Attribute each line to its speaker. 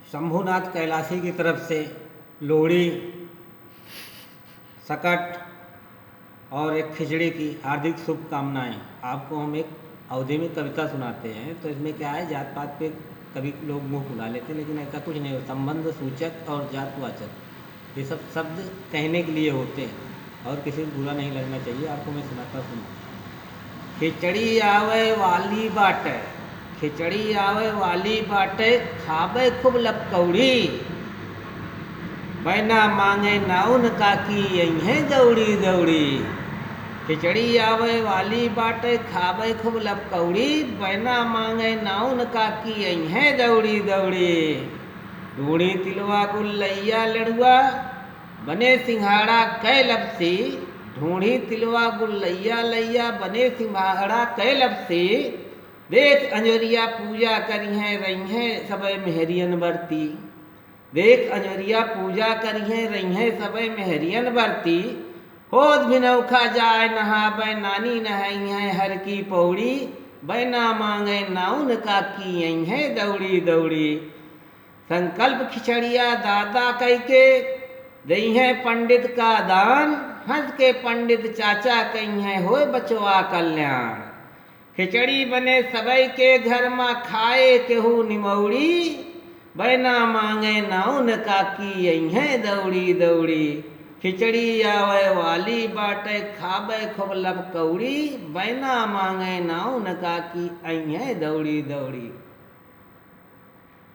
Speaker 1: शंभुनाथ कैलाशी की तरफ से लोहड़ी, सकट और एक खिचड़ी की हार्दिक शुभकामनाएं। आपको हम एक अवधि में कविता सुनाते हैं। तो इसमें क्या है, जात पात पे कभी लोग मुंह फुला लेते हैं, लेकिन ऐसा कुछ नहीं है। संबंध सूचक और जातवाचक ये सब शब्द कहने के लिए होते हैं और किसी को बुरा नहीं लगना चाहिए। आपको मैं सुनाता सुना। खिचड़ी आवे वाली बाटे, खिचड़ी आवे वाली बाटे, खावे खूब लपकौड़ी, बैना मांगे नाउन काकी यही है दौड़ी दौड़ी। खिचड़ी आवे वाली बाटे, खावे खूब लपकौड़ी, बैना मांगे नाउन काकी यही है दौड़ी दौड़ी। ढूंढी तिलवा गुल्लैया लड़ुआ, बने सिंघाड़ा कै लपसी, ढूंढी तिलवा गुल्लैया लैया, बने सिंघाड़ा कै लपसी। देख अंजोरिया पूजा करी हैं रही हैं सबे मेहरियन बरती, देख अंजोरिया पूजा करी हैं रही हैं सबे मेहरियन बरती। होद भी नौखा जाए नहाबै, नानी नहाई है हर की पौड़ी, बैना मांगे नाउन काकी यही है दौड़ी दौड़ी। संकल्प खिचड़िया दादा कह के दई है पंडित का दान, हंस के पंडित चाचा कही है होए बचवा कल्याण। खिचड़ी बने सबई के घर में खाए केहू निमौड़ी, बैना मांगे नाउन काकी यही है दौड़ी दौड़ी। खिचड़ी आवे वाली बाटे, खाबे खूब लपकौड़ी, बैना मांगे नाउन काकी यही है दौड़ी दौड़ी।